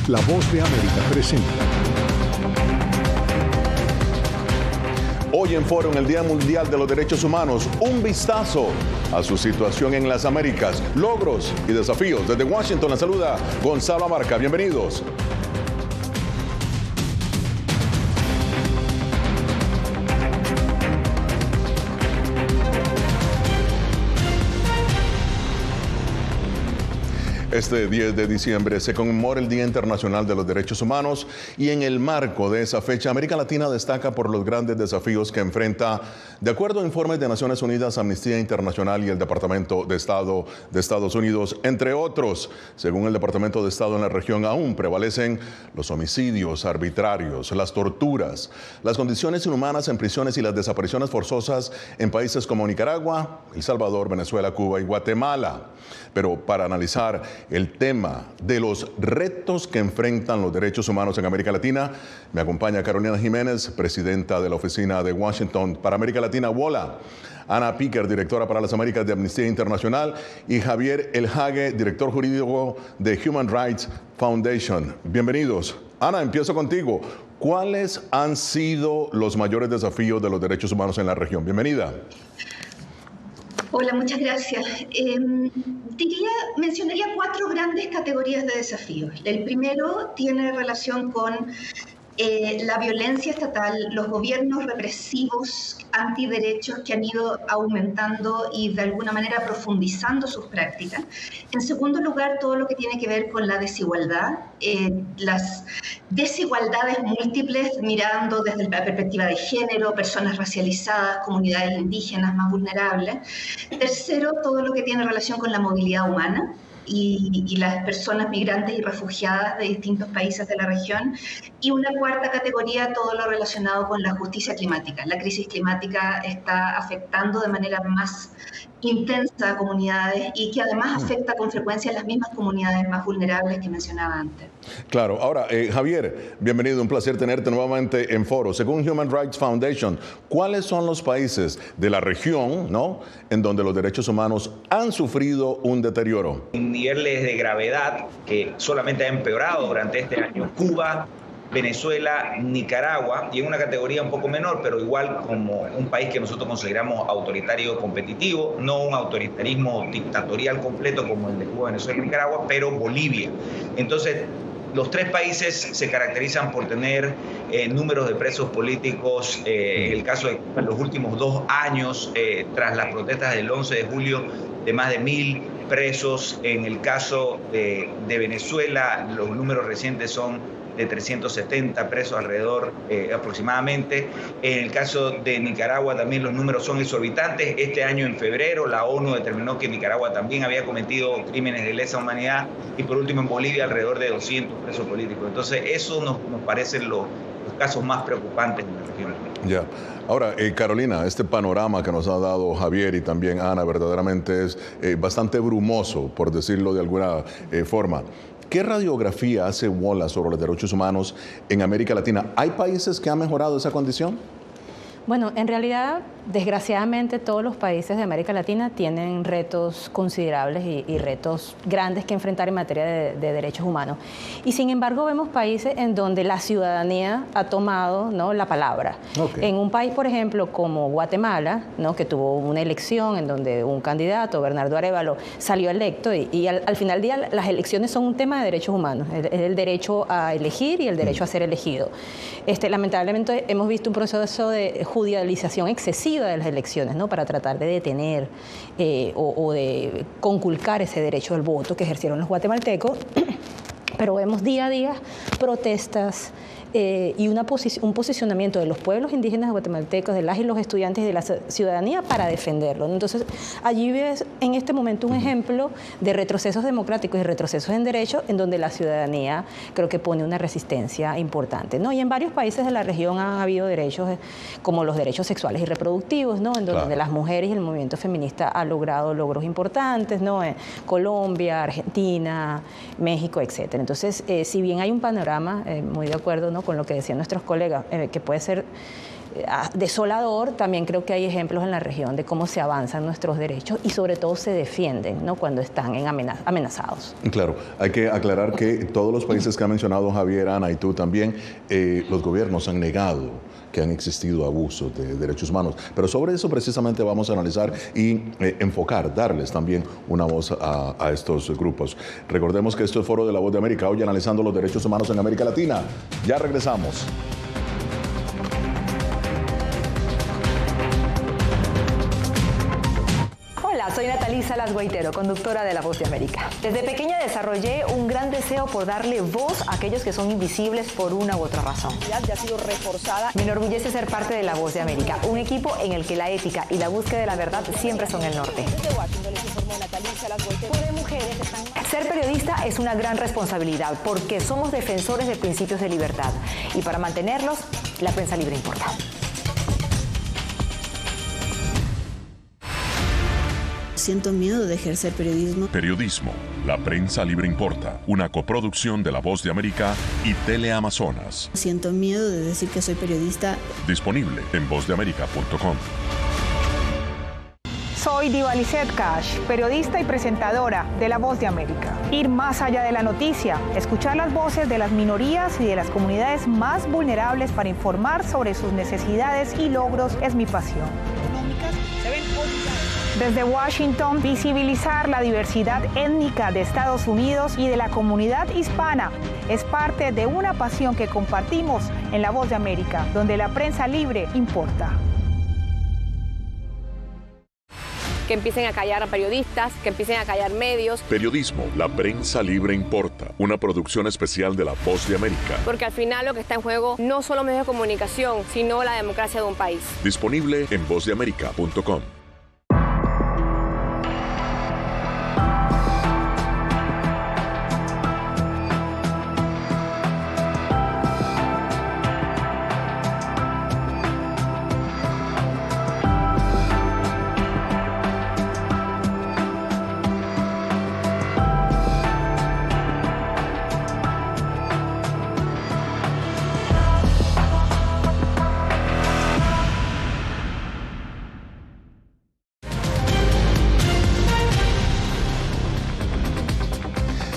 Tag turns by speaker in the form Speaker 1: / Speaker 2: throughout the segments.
Speaker 1: La Voz de América presenta.
Speaker 2: Hoy en Foro, en el Día Mundial de los Derechos Humanos, un vistazo a su situación en las Américas, logros y desafíos. Desde Washington la saluda Gonzalo Abarca. Bienvenidos. Este 10 de diciembre se conmemora el Día Internacional de los Derechos Humanos y en el marco de esa fecha, América Latina destaca por los grandes desafíos que enfrenta, de acuerdo a informes de Naciones Unidas, Amnistía Internacional y el Departamento de Estado de Estados Unidos, entre otros. Según el Departamento de Estado, en la región aún prevalecen los homicidios arbitrarios, las torturas, las condiciones inhumanas en prisiones y las desapariciones forzosas en países como Nicaragua, El Salvador, Venezuela, Cuba y Guatemala. Pero para analizar el tema de los retos que enfrentan los derechos humanos en América Latina, me acompaña Carolina Jiménez, presidenta de la Oficina de Washington para América Latina, WOLA, Ana Picker, directora para las Américas de Amnistía Internacional, y Javier Elhague, director jurídico de Human Rights Foundation. Bienvenidos. Ana, empiezo contigo. ¿Cuáles han sido los mayores desafíos de los derechos humanos en la región? Bienvenida.
Speaker 3: Hola, muchas gracias. Mencionaría 4 grandes categorías de desafíos. El primero tiene relación con la violencia estatal, los gobiernos represivos, antiderechos que han ido aumentando y de alguna manera profundizando sus prácticas. En segundo lugar, todo lo que tiene que ver con la desigualdad, las desigualdades múltiples, mirando desde la perspectiva de género, personas racializadas, comunidades indígenas más vulnerables. Tercero, todo lo que tiene relación con la movilidad humana y las personas migrantes y refugiadas de distintos países de la región. Y una cuarta categoría, todo lo relacionado con la justicia climática. La crisis climática está afectando de manera más intensa a comunidades y que además afecta con frecuencia a las mismas comunidades más vulnerables que mencionaba antes.
Speaker 2: Claro. Ahora, Javier, bienvenido, un placer tenerte nuevamente en Foro. Según Human Rights Foundation, ¿cuáles son los países de la región, en donde los derechos humanos han sufrido un deterioro?
Speaker 4: Niveles de gravedad que solamente ha empeorado durante este año. Cuba, Venezuela, Nicaragua, y en una categoría un poco menor, pero igual como un país que nosotros consideramos autoritario competitivo, no un autoritarismo dictatorial completo como el de Cuba, Venezuela y Nicaragua, pero Bolivia. Entonces, los 3 países se caracterizan por tener números de presos políticos, el caso de los últimos 2 años, tras las protestas del 11 de julio, de más de 1.000 presos. En el caso de Venezuela, los números recientes son de 370 presos alrededor aproximadamente. En el caso de Nicaragua también los números son exorbitantes. Este año en febrero la ONU determinó que Nicaragua también había cometido crímenes de lesa humanidad, y por último en Bolivia alrededor de 200 presos políticos. Entonces eso nos parecen los casos más preocupantes en la región.
Speaker 2: Ya. Ahora, Carolina, este panorama que nos ha dado Javier y también Ana verdaderamente es bastante brumoso, por decirlo de alguna forma. ¿Qué radiografía hace WOLA sobre los derechos humanos en América Latina? ¿Hay países que han mejorado esa condición?
Speaker 5: Bueno, en realidad, desgraciadamente, todos los países de América Latina tienen retos considerables y retos grandes que enfrentar en materia de derechos humanos. Y sin embargo, vemos países en donde la ciudadanía ha tomado, la palabra. Okay. En un país, por ejemplo, como Guatemala, que tuvo una elección en donde un candidato, Bernardo Arévalo, salió electo y al final del día las elecciones son un tema de derechos humanos, el derecho a elegir y el derecho a ser elegido. Lamentablemente hemos visto un proceso de judicialización excesiva de las elecciones, para tratar de detener o de conculcar ese derecho al voto que ejercieron los guatemaltecos, pero vemos día a día protestas y un posicionamiento de los pueblos indígenas guatemaltecos, de las y los estudiantes y de la ciudadanía para defenderlo. Entonces, allí ves en este momento un ejemplo de retrocesos democráticos y retrocesos en derechos en donde la ciudadanía creo que pone una resistencia importante, Y en varios países de la región ha habido derechos como los derechos sexuales y reproductivos, en donde las mujeres y el movimiento feminista ha logrado logros importantes, En Colombia, Argentina, México, etcétera. Entonces, si bien hay un panorama, muy de acuerdo, con lo que decían nuestros colegas, que puede ser desolador, también creo que hay ejemplos en la región de cómo se avanzan nuestros derechos y sobre todo se defienden, ¿no?, cuando están amenazados.
Speaker 2: Claro, hay que aclarar que todos los países que ha mencionado Javier, Ana y tú también, los gobiernos han negado que han existido abusos de derechos humanos. Pero sobre eso precisamente vamos a analizar y enfocar, darles también una voz a estos grupos. Recordemos que esto es Foro de la Voz de América, hoy analizando los derechos humanos en América Latina. Ya regresamos.
Speaker 6: Soy Natalí Salas Guaitero, conductora de La Voz de América. Desde pequeña desarrollé un gran deseo por darle voz a aquellos que son invisibles por una u otra razón. Ya ha sido reforzada. Me enorgullece ser parte de La Voz de América, un equipo en el que la ética y la búsqueda de la verdad siempre son el norte. Desde Washington les informó Natalí Salas Guaitero. Ser periodista es una gran responsabilidad porque somos defensores de principios de libertad y para mantenerlos, la prensa libre importa.
Speaker 7: Siento miedo de ejercer periodismo.
Speaker 8: Periodismo, la prensa libre importa, una coproducción de La Voz de América y Teleamazonas.
Speaker 7: Siento miedo de decir que soy periodista.
Speaker 8: Disponible en vozdeamerica.com.
Speaker 9: Soy Diva Lizette Cash, periodista y presentadora de La Voz de América. Ir más allá de la noticia, escuchar las voces de las minorías y de las comunidades más vulnerables para informar sobre sus necesidades y logros es mi pasión. Desde Washington, visibilizar la diversidad étnica de Estados Unidos y de la comunidad hispana es parte de una pasión que compartimos en La Voz de América, donde la prensa libre importa.
Speaker 10: Que empiecen a callar a periodistas, que empiecen a callar medios.
Speaker 8: Periodismo, la prensa libre importa, una producción especial de La Voz de América.
Speaker 10: Porque al final lo que está en juego no solo medios de comunicación, sino la democracia de un país.
Speaker 8: Disponible en vozdeamerica.com.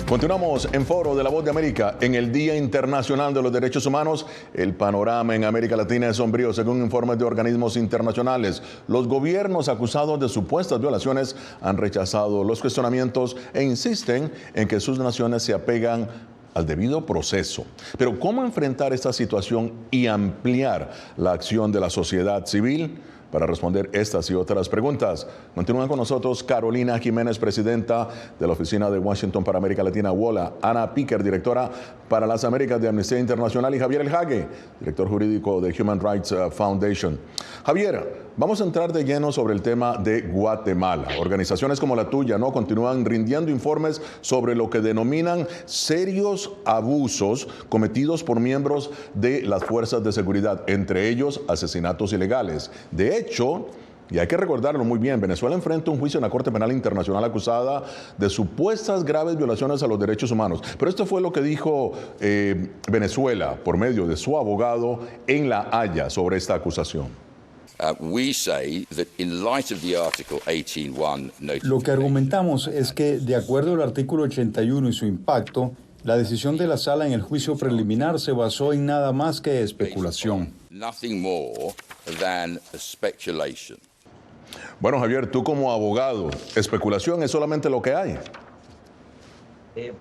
Speaker 2: Continuamos en Foro de la Voz de América. En el Día Internacional de los Derechos Humanos, el panorama en América Latina es sombrío, según informes de organismos internacionales. Los gobiernos acusados de supuestas violaciones han rechazado los cuestionamientos e insisten en que sus naciones se apegan al debido proceso. Pero ¿cómo enfrentar esta situación y ampliar la acción de la sociedad civil? Para responder estas y otras preguntas, continúan con nosotros Carolina Jiménez, presidenta de la Oficina de Washington para América Latina, WOLA, Ana Picker, directora para las Américas de Amnistía Internacional, y Javier Elhague, director jurídico de Human Rights Foundation. Javier, vamos a entrar de lleno sobre el tema de Guatemala. Organizaciones como la tuya, ¿no?, continúan rindiendo informes sobre lo que denominan serios abusos cometidos por miembros de las fuerzas de seguridad, entre ellos asesinatos ilegales. De hecho, y hay que recordarlo muy bien, Venezuela enfrenta un juicio en la Corte Penal Internacional acusada de supuestas graves violaciones a los derechos humanos. Pero esto fue lo que dijo Venezuela por medio de su abogado en La Haya sobre esta acusación.
Speaker 11: Lo que argumentamos es que, de acuerdo al artículo 81 y su impacto, la decisión de la sala en el juicio preliminar se basó en nada más que especulación.
Speaker 2: Bueno, Javier, tú como abogado, ¿especulación es solamente lo que hay?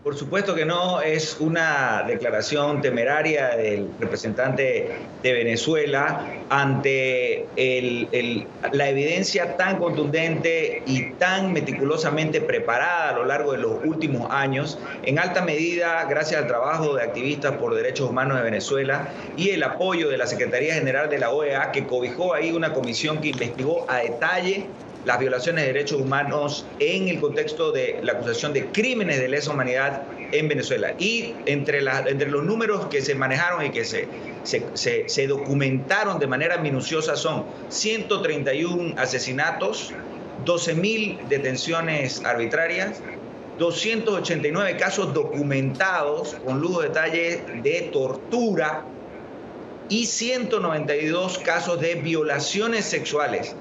Speaker 4: Por supuesto que no, es una declaración temeraria del representante de Venezuela ante la evidencia tan contundente y tan meticulosamente preparada a lo largo de los últimos años, en alta medida gracias al trabajo de activistas por derechos humanos de Venezuela y el apoyo de la Secretaría General de la OEA, que cobijó ahí una comisión que investigó a detalle las violaciones de derechos humanos en el contexto de la acusación de crímenes de lesa humanidad en Venezuela. Y entre los números que se manejaron y que se documentaron de manera minuciosa son 131 asesinatos, 12.000 detenciones arbitrarias, 289 casos documentados con lujo de detalle de tortura, y 192 casos de violaciones sexuales.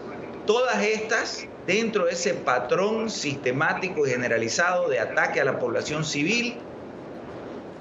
Speaker 4: Todas estas dentro de ese patrón sistemático y generalizado de ataque a la población civil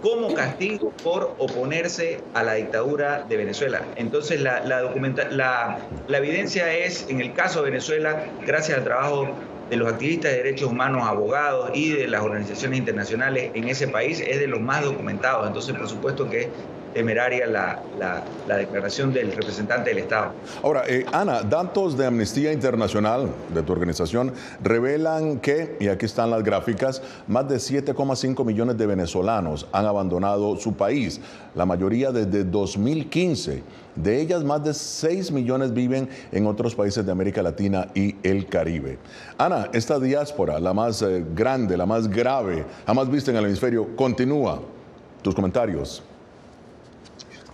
Speaker 4: como castigo por oponerse a la dictadura de Venezuela. Entonces la evidencia es, en el caso de Venezuela, gracias al trabajo de los activistas de derechos humanos, abogados y de las organizaciones internacionales en ese país, es de los más documentados. Entonces, por supuesto que es temeraria la declaración del representante del Estado.
Speaker 2: Ahora, Ana, datos de Amnistía Internacional, de tu organización, revelan que, y aquí están las gráficas, más de 7,5 millones de venezolanos han abandonado su país, la mayoría desde 2015. De ellas, más de 6 millones viven en otros países de América Latina y el Caribe. Ana, esta diáspora, la más grande, la más grave, jamás vista en el hemisferio, continúa. Tus comentarios.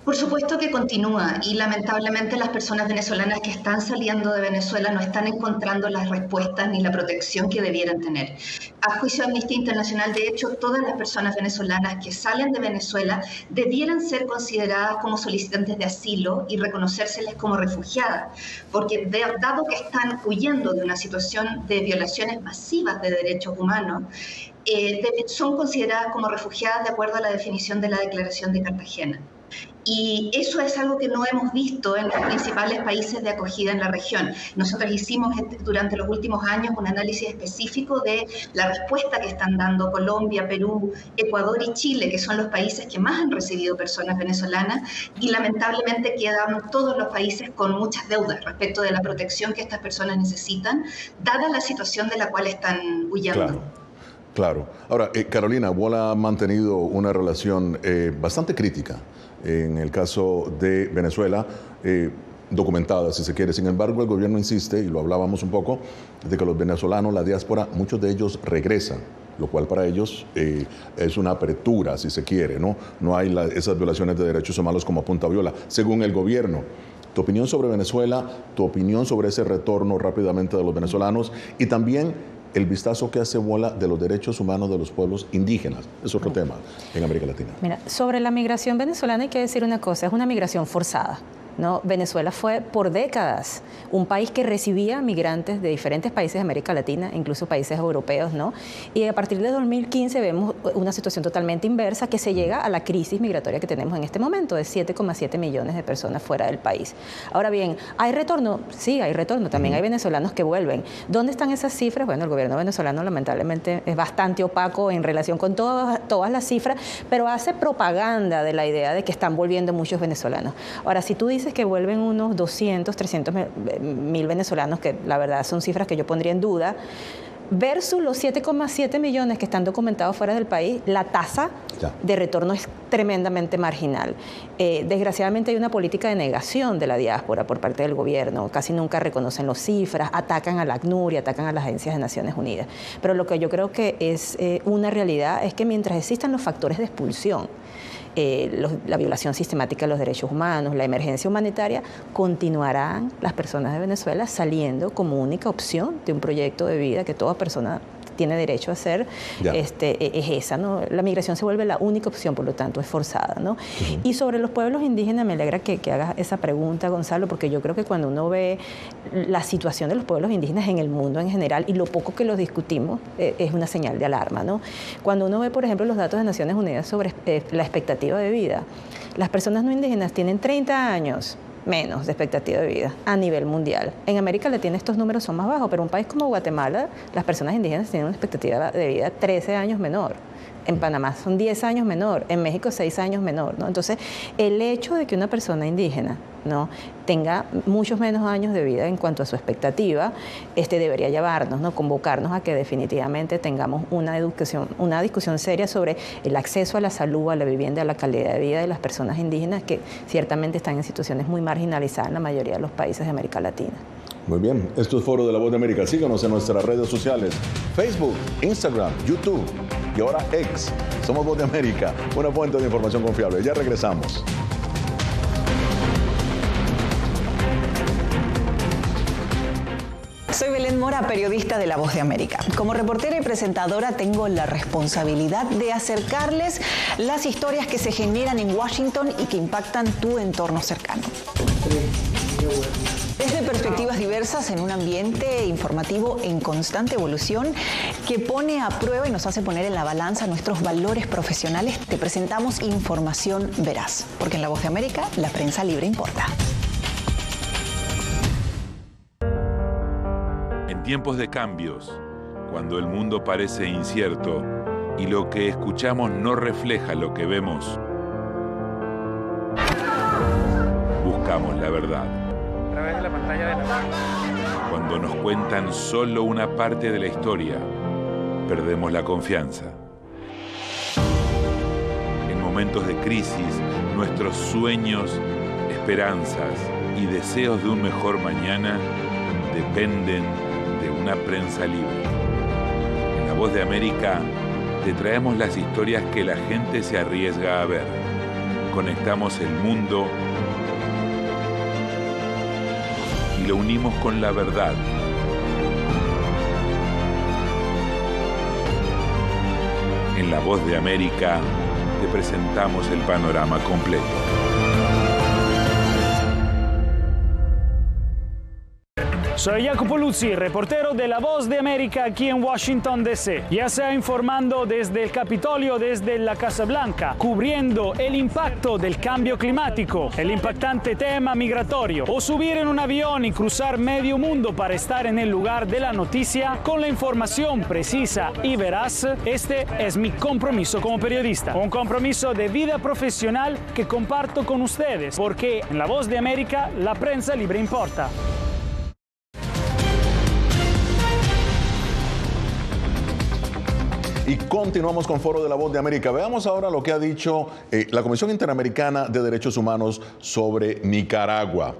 Speaker 3: Por supuesto que continúa y lamentablemente las personas venezolanas que están saliendo de Venezuela no están encontrando las respuestas ni la protección que debieran tener. A juicio de Amnistía Internacional, de hecho, todas las personas venezolanas que salen de Venezuela debieran ser consideradas como solicitantes de asilo y reconocérseles como refugiadas, porque dado que están huyendo de una situación de violaciones masivas de derechos humanos, son consideradas como refugiadas de acuerdo a la definición de la Declaración de Cartagena. Y eso es algo que no hemos visto en los principales países de acogida en la región. Nosotros hicimos durante los últimos años un análisis específico de la respuesta que están dando Colombia, Perú, Ecuador y Chile, que son los países que más han recibido personas venezolanas, y lamentablemente quedan todos los países con muchas deudas respecto de la protección que estas personas necesitan, dada la situación de la cual están huyendo.
Speaker 2: Claro. Claro. Ahora, Carolina, Wola ha mantenido una relación bastante crítica en el caso de Venezuela, documentada, si se quiere. Sin embargo, el gobierno insiste, y lo hablábamos un poco, de que los venezolanos, la diáspora, muchos de ellos regresan, lo cual para ellos es una apertura, si se quiere, ¿no? No hay esas violaciones de derechos humanos como apunta Viola, según el gobierno. Tu opinión sobre Venezuela, tu opinión sobre ese retorno rápidamente de los venezolanos y también el vistazo que hace Wola de los derechos humanos de los pueblos indígenas. Es otro tema en América Latina.
Speaker 5: Mira, sobre la migración venezolana hay que decir una cosa, es una migración forzada. ¿No? Venezuela fue por décadas un país que recibía migrantes de diferentes países de América Latina, incluso países europeos, ¿no? Y a partir de 2015 vemos una situación totalmente inversa que se llega a la crisis migratoria que tenemos en este momento, de 7,7 millones de personas fuera del país. Ahora bien, ¿hay retorno? Sí, hay retorno. También hay venezolanos que vuelven. ¿Dónde están esas cifras? Bueno, el gobierno venezolano lamentablemente es bastante opaco en relación con todas las cifras, pero hace propaganda de la idea de que están volviendo muchos venezolanos. Ahora, si tú dices que vuelven unos 200, 300 mil venezolanos, que la verdad son cifras que yo pondría en duda, versus los 7,7 millones que están documentados fuera del país, la tasa de retorno es tremendamente marginal. Desgraciadamente hay una política de negación de la diáspora por parte del gobierno, casi nunca reconocen las cifras, atacan a la ACNUR y atacan a las agencias de Naciones Unidas. Pero lo que yo creo que es una realidad es que mientras existan los factores de expulsión, la violación sistemática de los derechos humanos, la emergencia humanitaria, continuarán las personas de Venezuela saliendo como única opción de un proyecto de vida que toda persona tiene derecho a hacer, es esa, ¿no? La migración se vuelve la única opción, por lo tanto es forzada, ¿no? Y sobre los pueblos indígenas, me alegra que hagas esa pregunta, Gonzalo, porque yo creo que cuando uno ve la situación de los pueblos indígenas en el mundo en general y lo poco que los discutimos, es una señal de alarma, ¿no? Cuando uno ve, por ejemplo, los datos de Naciones Unidas sobre la expectativa de vida, las personas no indígenas tienen 30 años menos de expectativa de vida a nivel mundial. En América Latina estos números son más bajos, pero en un país como Guatemala, las personas indígenas tienen una expectativa de vida 13 años menor. En Panamá son 10 años menor, en México 6 años menor, ¿no? Entonces, el hecho de que una persona indígena, ¿no?, tenga muchos menos años de vida en cuanto a su expectativa, debería llevarnos, ¿no?, convocarnos a que definitivamente tengamos una discusión seria sobre el acceso a la salud, a la vivienda, a la calidad de vida de las personas indígenas que ciertamente están en situaciones muy marginalizadas en la mayoría de los países de América Latina.
Speaker 2: Muy bien, esto es Foro de la Voz de América. Síganos en nuestras redes sociales, Facebook, Instagram, YouTube y ahora X. Somos Voz de América, una fuente de información confiable. Ya regresamos.
Speaker 6: Soy Belén
Speaker 12: Belén Mora, periodista de La Voz de América. Como reportera y presentadora tengo la responsabilidad de acercarles las historias que se generan en Washington y que impactan tu entorno cercano. Desde perspectivas diversas en un ambiente informativo en constante evolución que pone a prueba y nos hace poner en la balanza nuestros valores profesionales, te presentamos información veraz, porque en La Voz de América la prensa libre importa.
Speaker 13: En tiempos de cambios, cuando el mundo parece incierto y lo que escuchamos no refleja lo que vemos, buscamos la verdad.
Speaker 14: A través de la pantalla de la...
Speaker 13: Cuando nos cuentan solo una parte de la historia, perdemos la confianza. En momentos de crisis, nuestros sueños, esperanzas y deseos de un mejor mañana dependen de una prensa libre. En La Voz de América te traemos las historias que la gente se arriesga a ver. Conectamos el mundo y lo unimos con la verdad. En La Voz de América te presentamos el panorama completo.
Speaker 14: Soy Jacopo Luzzi, reportero de La Voz de América aquí en Washington, D.C. Ya sea informando desde el Capitolio, desde la Casa Blanca, cubriendo el impacto del cambio climático, el impactante tema migratorio, o subir en un avión y cruzar medio mundo para estar en el lugar de la noticia con la información precisa y veraz, este es mi compromiso como periodista. Un compromiso de vida profesional que comparto con ustedes, porque en La Voz de América la prensa libre importa.
Speaker 2: Y continuamos con Foro de La Voz de América. Veamos ahora lo que ha dicho la Comisión Interamericana de Derechos Humanos sobre Nicaragua.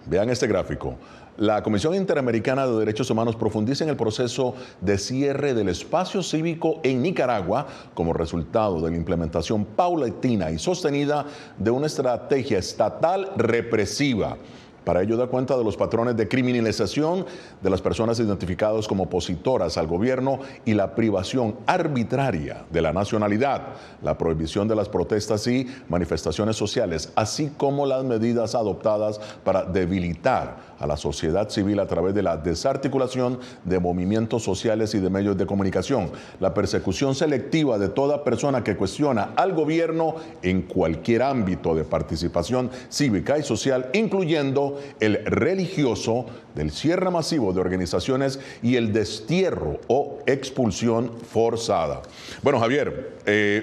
Speaker 2: Vean este gráfico. La Comisión Interamericana de Derechos Humanos profundiza en el proceso de cierre del espacio cívico en Nicaragua como resultado de la implementación paulatina y sostenida de una estrategia estatal represiva. Para ello da cuenta de los patrones de criminalización de las personas identificadas como opositoras al gobierno y la privación arbitraria de la nacionalidad, la prohibición de las protestas y manifestaciones sociales, así como las medidas adoptadas para debilitar a la sociedad civil a través de la desarticulación de movimientos sociales y de medios de comunicación, la persecución selectiva de toda persona que cuestiona al gobierno en cualquier ámbito de participación cívica y social, incluyendo el religioso, del cierre masivo de organizaciones y el destierro o expulsión forzada. Bueno, Javier,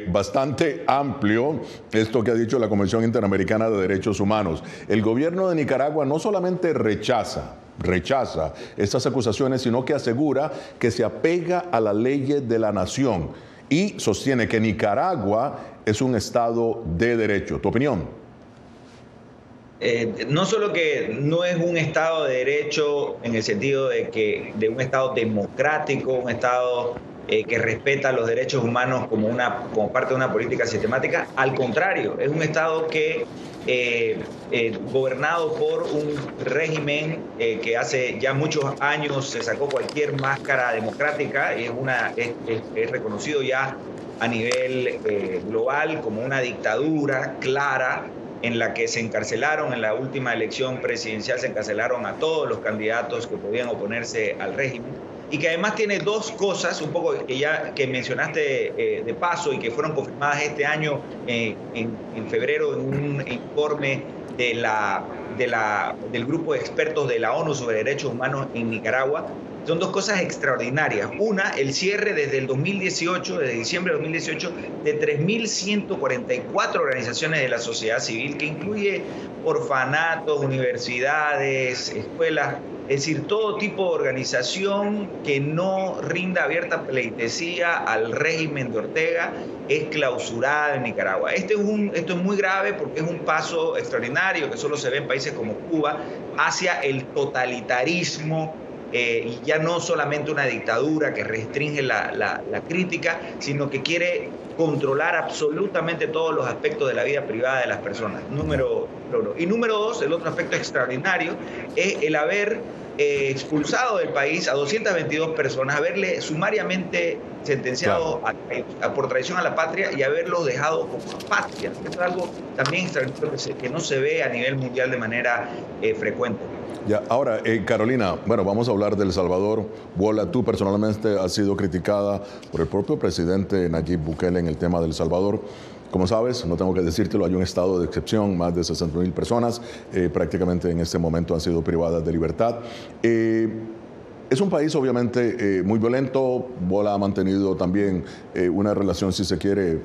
Speaker 2: bastante amplio esto que ha dicho la Comisión Interamericana de Derechos Humanos. El gobierno de Nicaragua no solamente rechaza estas acusaciones, sino que asegura que se apega a las leyes de la nación y sostiene que Nicaragua es un Estado de derecho. ¿Tu opinión?
Speaker 4: No solo que no es un Estado de derecho en el sentido de un Estado democrático, un Estado que respeta los derechos humanos como parte de una política sistemática. Al contrario, es un Estado que gobernado por un régimen que hace ya muchos años se sacó cualquier máscara democrática y es reconocido ya a nivel global como una dictadura clara, en la que se encarcelaron en la última elección presidencial, se encarcelaron a todos los candidatos que podían oponerse al régimen, y que además tiene dos cosas, un poco que mencionaste de paso y que fueron confirmadas este año en febrero en un informe del grupo de expertos de la ONU sobre derechos humanos en Nicaragua. Son dos cosas extraordinarias. Una, el cierre desde el 2018, desde diciembre de 2018, de 3.144 organizaciones de la sociedad civil, que incluye orfanatos, universidades, escuelas, es decir, todo tipo de organización que no rinda abierta pleitesía al régimen de Ortega es clausurada en Nicaragua. Esto es muy grave porque es un paso extraordinario que solo se ve en países como Cuba hacia el totalitarismo. Y ya no solamente una dictadura que restringe la crítica, sino que quiere controlar absolutamente todos los aspectos de la vida privada de las personas. Número uno. Y número dos, el otro aspecto extraordinario es el haber expulsado del país a 222 personas, haberle sumariamente sentenciado por traición a la patria y haberlos dejado como patria. Esto es algo también extraordinario que no se ve a nivel mundial de manera frecuente.
Speaker 2: Ya, ahora, Carolina, bueno, vamos a hablar de El Salvador. Wola, tú personalmente has sido criticada por el propio presidente Nayib Bukele en el tema de El Salvador. Como sabes, no tengo que decírtelo, hay un estado de excepción, más de 60,000 personas prácticamente en este momento han sido privadas de libertad. Es un país obviamente muy violento. Wola ha mantenido también una relación, si se quiere,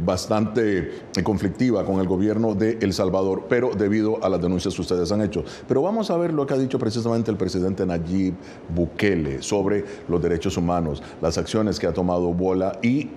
Speaker 2: bastante conflictiva con el gobierno de El Salvador, pero debido a las denuncias que ustedes han hecho. Pero vamos a ver lo que ha dicho precisamente el presidente Nayib Bukele sobre los derechos humanos, las acciones que ha tomado Wola y,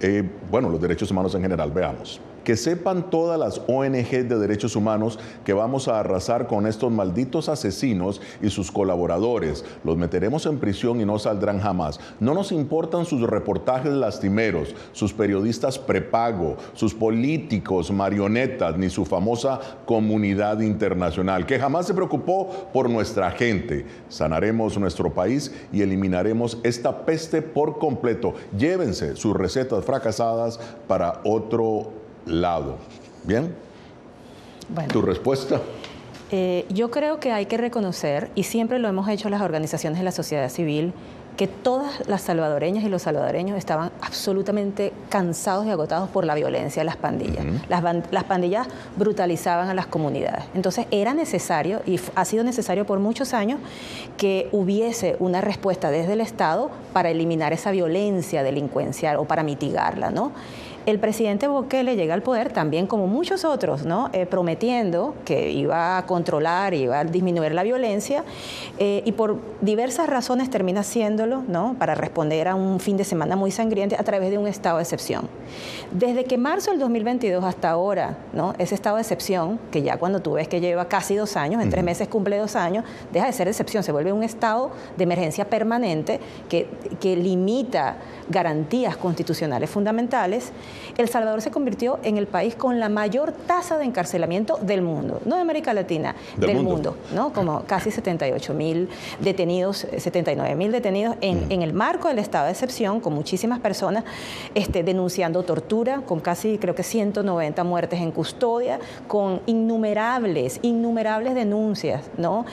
Speaker 2: bueno, los derechos humanos en general. Veamos. Que sepan todas las ONG de derechos humanos que vamos a arrasar con estos malditos asesinos y sus colaboradores. Los meteremos en prisión y no saldrán jamás. No nos importan sus reportajes lastimeros, sus periodistas prepago, sus políticos marionetas, ni su famosa comunidad internacional, que jamás se preocupó por nuestra gente. Sanaremos nuestro país y eliminaremos esta peste por completo. Llévense sus recetas fracasadas para otro lado. ¿Bien?
Speaker 5: Bueno.
Speaker 2: ¿Tu respuesta?
Speaker 5: Yo creo que hay que reconocer, y siempre lo hemos hecho las organizaciones de la sociedad civil, que todas las salvadoreñas y los salvadoreños estaban absolutamente cansados y agotados por la violencia de las pandillas. Las pandillas brutalizaban a las comunidades. Entonces era necesario, y ha sido necesario por muchos años, que hubiese una respuesta desde el Estado para eliminar esa violencia delincuencial o para mitigarla, ¿no? El presidente Bukele llega al poder también como muchos otros, ¿no? Prometiendo que iba a controlar, iba a disminuir la violencia y por diversas razones termina haciéndolo, ¿no? Para responder a un fin de semana muy sangriento a través de un estado de excepción. Desde que marzo del 2022 hasta ahora, ¿no? Ese estado de excepción, que ya cuando tú ves que lleva casi 2 años, en 3 meses cumple 2 años, deja de ser excepción, se vuelve un estado de emergencia permanente que limita garantías constitucionales fundamentales. El Salvador se convirtió en el país con la mayor tasa de encarcelamiento del mundo, no de América Latina, del mundo, ¿no? Como casi 78,000 detenidos, 79,000 detenidos en el marco del estado de excepción, con muchísimas personas denunciando tortura, con casi, creo que 190 muertes en custodia, con innumerables denuncias, ¿no?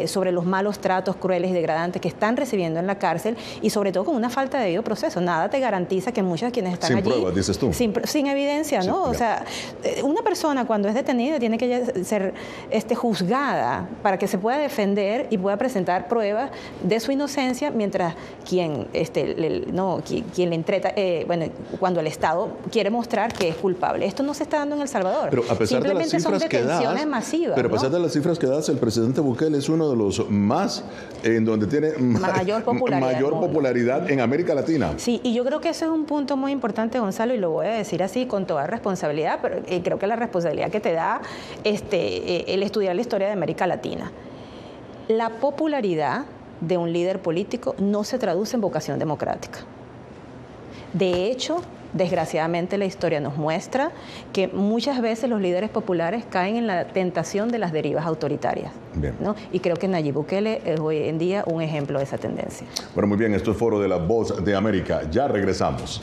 Speaker 5: Sobre los malos tratos crueles y degradantes que están recibiendo en la cárcel y sobre todo con una falta de debido proceso. Nada te garantiza que muchos de quienes están allí...
Speaker 2: Sin pruebas, dices tú.
Speaker 5: Sin evidencia, ¿no? O sea, una persona cuando es detenida tiene que ser juzgada para que se pueda defender y pueda presentar pruebas de su inocencia, mientras quien le entreta, cuando el Estado quiere mostrar que es culpable. Esto no se está dando en El Salvador.
Speaker 2: Pero a pesar de las cifras que das,
Speaker 5: masivas,
Speaker 2: pero a pesar de las cifras que das, el presidente Bukele es uno de los más, en donde tiene mayor popularidad en América Latina.
Speaker 5: Sí, y yo creo que eso es un punto muy importante, Gonzalo, y lo voy a decir así con toda responsabilidad, pero creo que la responsabilidad que te da el estudiar la historia de América Latina. La popularidad de un líder político no se traduce en vocación democrática. De hecho, desgraciadamente la historia nos muestra que muchas veces los líderes populares caen en la tentación de las derivas autoritarias, ¿no? Y creo que Nayib Bukele es hoy en día un ejemplo de esa tendencia.
Speaker 2: Bueno, muy bien, esto es Foro de la Voz de América. Ya regresamos.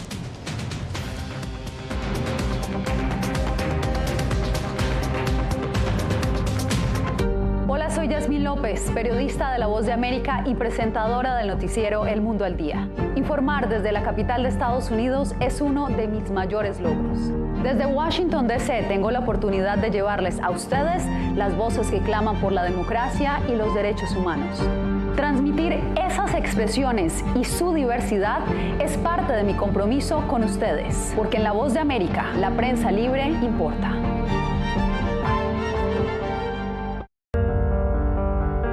Speaker 15: Soy Yasmín López, periodista de La Voz de América y presentadora del noticiero El Mundo al Día. Informar desde la capital de Estados Unidos es uno de mis mayores logros. Desde Washington, D.C. tengo la oportunidad de llevarles a ustedes las voces que claman por la democracia y los derechos humanos. Transmitir esas expresiones y su diversidad es parte de mi compromiso con ustedes, porque en La Voz de América, la prensa libre importa.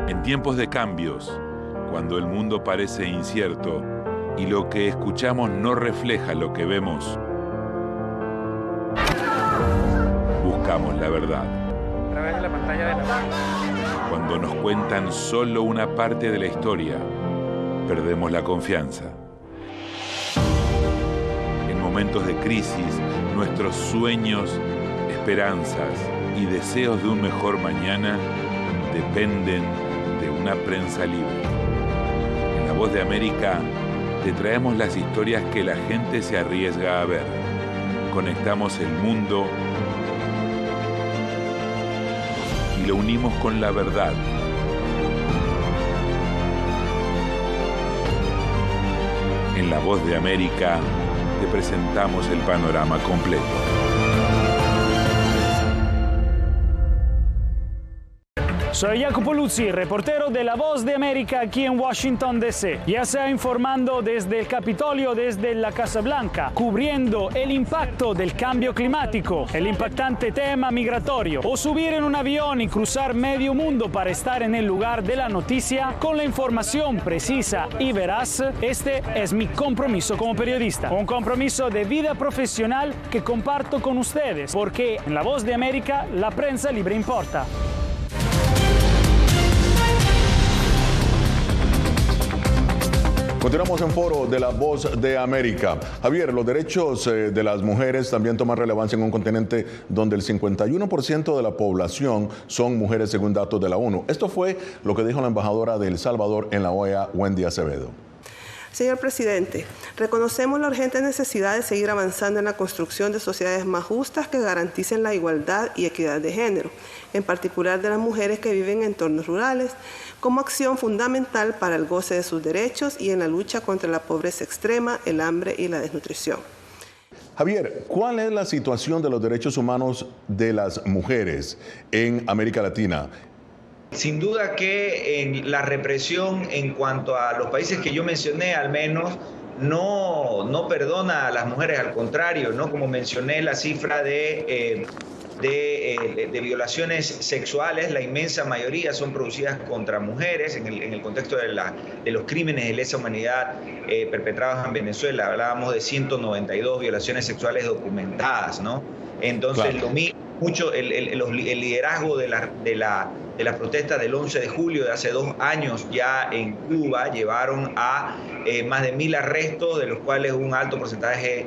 Speaker 13: En tiempos de cambios, cuando el mundo parece incierto y lo que escuchamos no refleja lo que vemos, buscamos la verdad.
Speaker 16: A través de la pantalla de la...
Speaker 13: Cuando nos cuentan solo una parte de la historia, perdemos la confianza. En momentos de crisis, nuestros sueños, esperanzas y deseos de un mejor mañana dependen de una prensa libre. Voz de América te traemos las historias que la gente se arriesga a ver. Conectamos el mundo y lo unimos con la verdad. En La Voz de América te presentamos el panorama completo.
Speaker 14: Soy Jacopo Luzzi, reportero de La Voz de América aquí en Washington, D.C. Ya sea informando desde el Capitolio, desde la Casa Blanca, cubriendo el impacto del cambio climático, el impactante tema migratorio, o subir en un avión y cruzar medio mundo para estar en el lugar de la noticia con la información precisa y veraz, este es mi compromiso como periodista. Un compromiso de vida profesional que comparto con ustedes, porque en La Voz de América la prensa libre importa.
Speaker 2: Continuamos en Foro de La Voz de América. Javier, los derechos de las mujeres también toman relevancia en un continente donde el 51% de la población son mujeres según datos de la ONU. Esto fue lo que dijo la embajadora de El Salvador en la OEA, Wendy Acevedo.
Speaker 17: Señor presidente, reconocemos la urgente necesidad de seguir avanzando en la construcción de sociedades más justas que garanticen la igualdad y equidad de género, en particular de las mujeres que viven en entornos rurales, como acción fundamental para el goce de sus derechos y en la lucha contra la pobreza extrema, el hambre y la desnutrición.
Speaker 2: Javier, ¿cuál es la situación de los derechos humanos de las mujeres en América Latina?
Speaker 4: Sin duda que en la represión en cuanto a los países que yo mencioné, al menos, no perdona a las mujeres, al contrario, ¿no? Como mencioné, la cifra de violaciones sexuales, la inmensa mayoría son producidas contra mujeres en el contexto de los crímenes de lesa humanidad perpetrados en Venezuela. Hablábamos de 192 violaciones sexuales documentadas, ¿no? Entonces, claro, lo mismo, mucho el liderazgo de las protestas del 11 de julio de hace 2 años ya en Cuba llevaron a más de 1.000 arrestos, de los cuales un alto porcentaje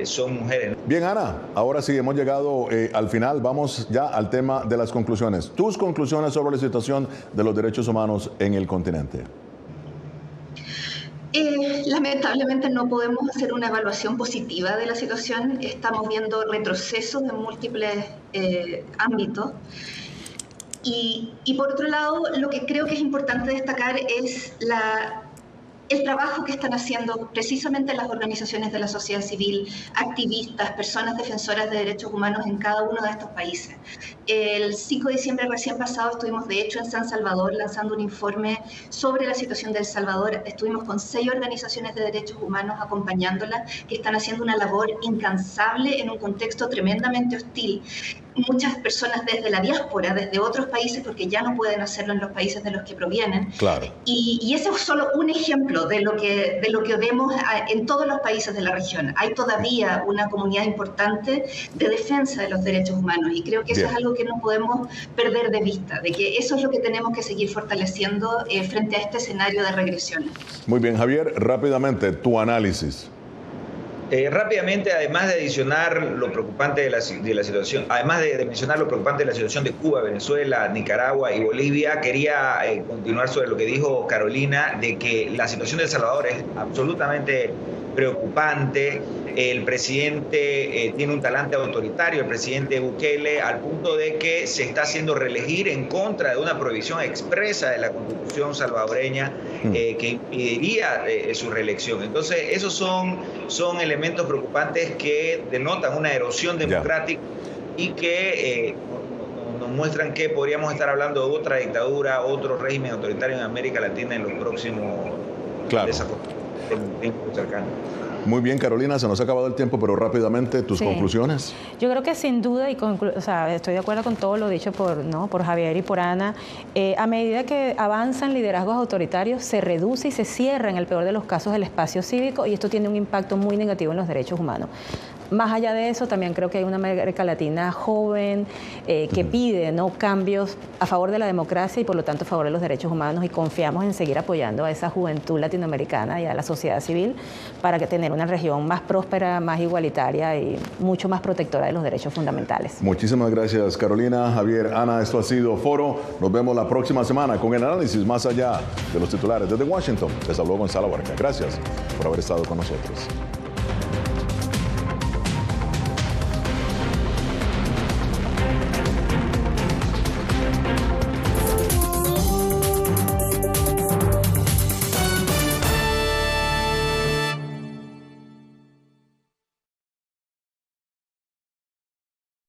Speaker 4: son mujeres.
Speaker 2: Bien, Ana, ahora sí hemos llegado al final. Vamos ya al tema de las conclusiones. Tus conclusiones sobre la situación de los derechos humanos en el continente.
Speaker 3: Lamentablemente no podemos hacer una evaluación positiva de la situación. Estamos viendo retrocesos en múltiples ámbitos. Y por otro lado, lo que creo que es importante destacar es el trabajo que están haciendo precisamente las organizaciones de la sociedad civil, activistas, personas defensoras de derechos humanos en cada uno de estos países. El 5 de diciembre recién pasado estuvimos de hecho en San Salvador lanzando un informe sobre la situación de El Salvador. Estuvimos con 6 organizaciones de derechos humanos acompañándolas que están haciendo una labor incansable en un contexto tremendamente hostil. Muchas personas desde la diáspora, desde otros países, porque ya no pueden hacerlo en los países de los que provienen.
Speaker 2: Claro.
Speaker 3: Y ese es solo un ejemplo de lo que vemos en todos los países de la región. Hay todavía una comunidad importante de defensa de los derechos humanos y creo que eso es algo que no podemos perder de vista, de que eso es lo que tenemos que seguir fortaleciendo frente a este escenario de regresión.
Speaker 2: Muy bien, Javier, rápidamente, tu análisis.
Speaker 4: Rápidamente, además de adicionar lo preocupante de la situación, además de mencionar lo preocupante de la situación de Cuba, Venezuela, Nicaragua y Bolivia, quería continuar sobre lo que dijo Carolina, de que la situación de El Salvador es absolutamente preocupante. El presidente tiene un talante autoritario, el presidente Bukele, al punto de que se está haciendo reelegir en contra de una prohibición expresa de la Constitución salvadoreña que impediría su reelección. Entonces, esos son elementos preocupantes que denotan una erosión democrática y que nos muestran que podríamos estar hablando de otra dictadura, otro régimen autoritario en América Latina en los próximos tiempos cercanos.
Speaker 2: Muy bien, Carolina, se nos ha acabado el tiempo, pero rápidamente, tus conclusiones.
Speaker 5: Yo creo que sin duda, estoy de acuerdo con todo lo dicho por Javier y por Ana, a medida que avanzan liderazgos autoritarios, se reduce y se cierra, en el peor de los casos, el espacio cívico, y esto tiene un impacto muy negativo en los derechos humanos. Más allá de eso, también creo que hay una América Latina joven que pide cambios a favor de la democracia y por lo tanto a favor de los derechos humanos, y confiamos en seguir apoyando a esa juventud latinoamericana y a la sociedad civil para que tener una región más próspera, más igualitaria y mucho más protectora de los derechos fundamentales.
Speaker 2: Muchísimas gracias, Carolina, Javier, Ana. Esto ha sido Foro. Nos vemos la próxima semana con el análisis más allá de los titulares. Desde Washington, les habló Gonzalo Barca. Gracias por haber estado con nosotros.